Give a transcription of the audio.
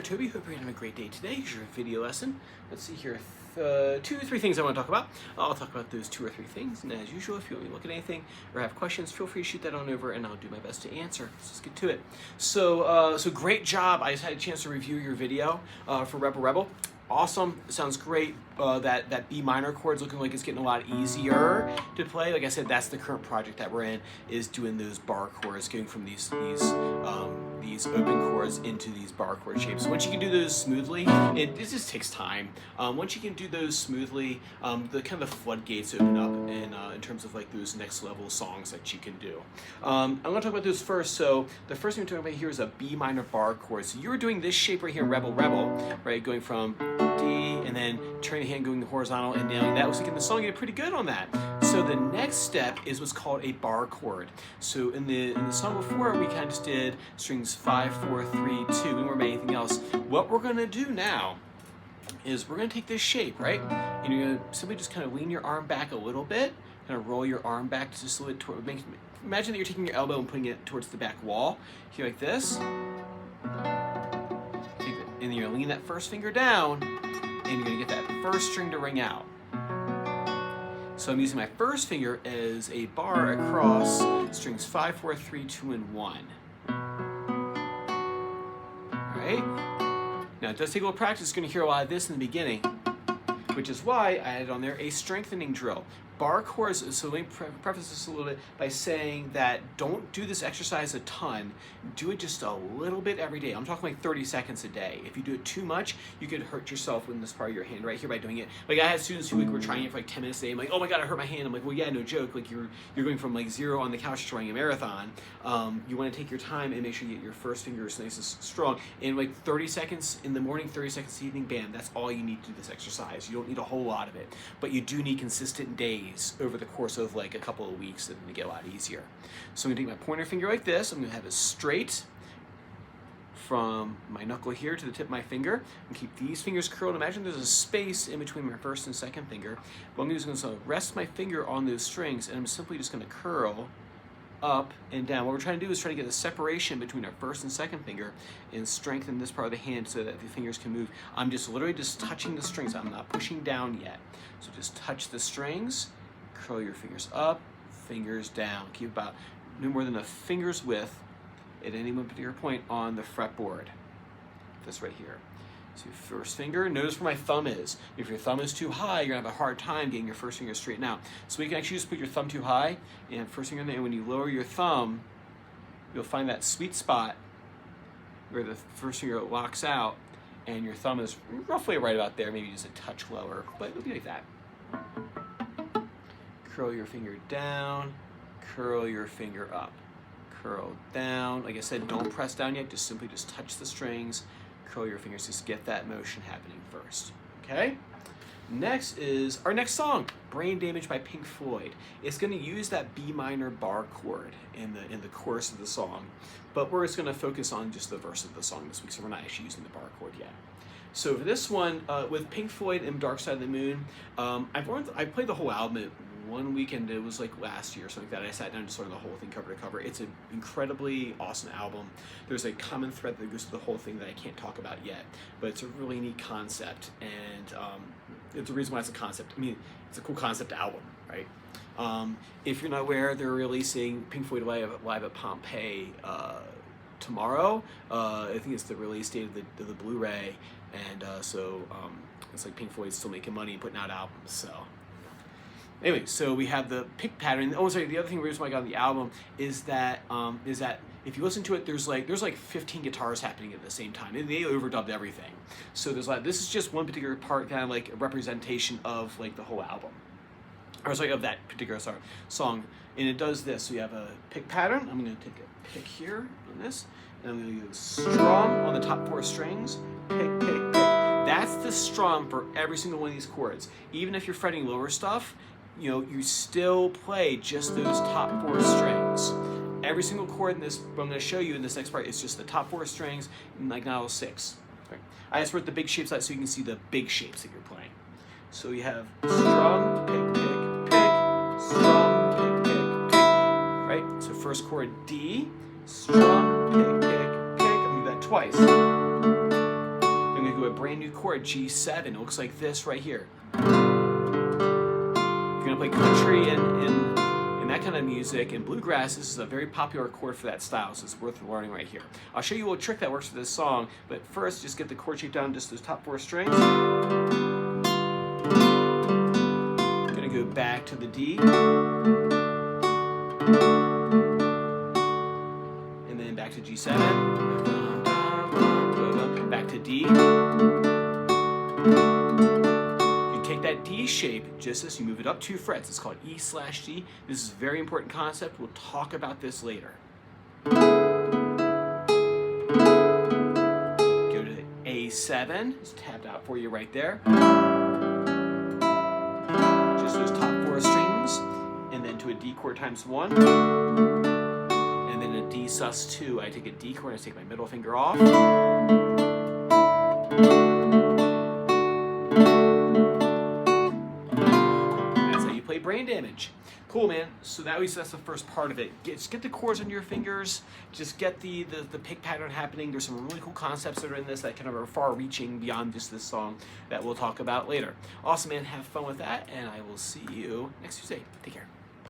Toby. Hope you're having a great day today. Here's your video lesson. Let's see here. 2 or 3 things I want to talk about. I'll talk about those 2 or 3 things, and as usual, if you want me to look at anything or have questions, feel free to shoot that on over, and I'll do my best to answer. Let's get to it. So great job. I just had a chance to review your video for Rebel Rebel. Awesome. Sounds great. That B minor chord's looking like it's getting a lot easier to play. Like I said, that's the current project that we're in, is doing those bar chords, going from these open chords into these bar chord shapes. Once you can do those smoothly, it just takes time. Once you can do those smoothly, the kind of the floodgates open up in terms of like those next level songs that you can do. I'm going to talk about those first. So the first thing we're talking about here is a B minor bar chord. So you were doing this shape right here in Rebel Rebel, right, going from D and then turning the hand going horizontal and down. That was like in the song, you did pretty good on that. So the next step is what's called a bar chord. So in the song before, we kind of just did strings 5, 4, 3, 2. We didn't worry about anything else. What we're going to do now is we're going to take this shape, right? And you're going to simply just kind of lean your arm back a little bit, kind of roll your arm back just a little bit toward. Imagine that you're taking your elbow and putting it towards the back wall, here like this. And you're going to lean that first finger down, and you're going to get that first string to ring out. So I'm using my first finger as a bar across strings 5, 4, 3, 2, and 1. Alright? Now it does take a little practice. You're going to hear a lot of this in the beginning, which is why I added on there a strengthening drill. Bar chords, so let me preface this a little bit by saying that don't do this exercise a ton. Do it just a little bit every day. I'm talking like 30 seconds a day. If you do it too much, you could hurt yourself in this part of your hand right here by doing it. Like I had students who were trying it for like 10 minutes a day. I'm like, oh my God, I hurt my hand. I'm like, well, yeah, no joke. Like you're going from like 0 on the couch to running a marathon. You want to take your time and make sure you get your first fingers nice and strong. And like 30 seconds in the morning, 30 seconds in the evening, bam, that's all you need to do this exercise. You don't need a whole lot of it, but you do need consistent days over the course of like a couple of weeks, and it get a lot easier. So I'm going to take my pointer finger like this. I'm going to have it straight from my knuckle here to the tip of my finger, and keep these fingers curled. Imagine there's a space in between my first and second finger. What I'm going to do is going to rest my finger on those strings, and I'm simply just going to curl up and down. What we're trying to do is try to get a separation between our first and second finger and strengthen this part of the hand so that the fingers can move. I'm just literally just touching the strings. I'm not pushing down yet. So just touch the strings, curl your fingers up, fingers down. Keep about no more than a finger's width at any one particular point on the fretboard. This right here. So your first finger, notice where my thumb is. If your thumb is too high, you're gonna have a hard time getting your first finger straightened out. So you can actually just put your thumb too high and first finger in there, and when you lower your thumb, you'll find that sweet spot where the first finger locks out and your thumb is roughly right about there, maybe just a touch lower, but it'll be like that. Curl your finger down, curl your finger up. Curl down. Like I said, don't press down yet, just simply just touch the strings, curl your fingers, just get that motion happening first, okay? Next is our next song, Brain Damage by Pink Floyd. It's going to use that B minor bar chord in the chorus of the song, but we're just going to focus on just the verse of the song this week, so we're not actually using the bar chord yet. So for this one, with Pink Floyd and Dark Side of the Moon, I played the whole album at one weekend. It was like last year or something like that. I sat down and just learned the whole thing cover to cover. It's an incredibly awesome album. There's a common thread that goes through the whole thing that I can't talk about yet, but it's a really neat concept, and it's the reason why it's a concept. I mean, it's a cool concept album, right? If you're not aware, they're releasing Pink Floyd live at Pompeii tomorrow. I think it's the release date of the Blu-ray, and so it's like Pink Floyd's still making money and putting out albums. So anyway, so we have the pick pattern. Oh, sorry. The other thing, the reason why I got the album is that if you listen to it, there's like 15 guitars happening at the same time. They overdubbed everything. So there's like, this is just one particular part, kind of like a representation of like the whole album, or sorry, of that particular song. And it does this. So we have a pick pattern. I'm going to take a pick here on this, and I'm going to use strum on the top 4 strings. Pick, pick, pick. That's the strum for every single one of these chords. Even if you're fretting lower stuff, you know, you still play just those top 4 strings. Every single chord in this, what I'm going to show you in this next part, is just the top 4 strings, and like not all 6. Okay. I just wrote the big shapes out so you can see the big shapes that you're playing. So you have strum, pick, pick, pick, strum, pick, pick, pick. Right? So first chord D, strum, pick, pick, pick. I'm going to do that twice. chord, G7. It looks like this right here. If you're gonna play country and that kind of music and bluegrass, this is a very popular chord for that style, so it's worth learning right here. I'll show you a little trick that works for this song, but first just get the chord shape down, just those top 4 strings. Gonna go back to the D. And then back to G7. Back to D. That D shape, just as you move it up 2 frets, it's called E/D. This is a very important concept. We'll talk about this later. Go to A7. It's tabbed out for you right there. Just those top 4 strings, and then to a D chord times 1, and then a D sus2. I take a D chord, I take my middle finger off. Brain damage. Cool, man. So that's the first part of it. Just get the chords on your fingers. Just get the pick pattern happening. There's some really cool concepts that are in this that kind of are far-reaching beyond just this song that we'll talk about later. Awesome, man. Have fun with that, and I will see you next Tuesday. Take care.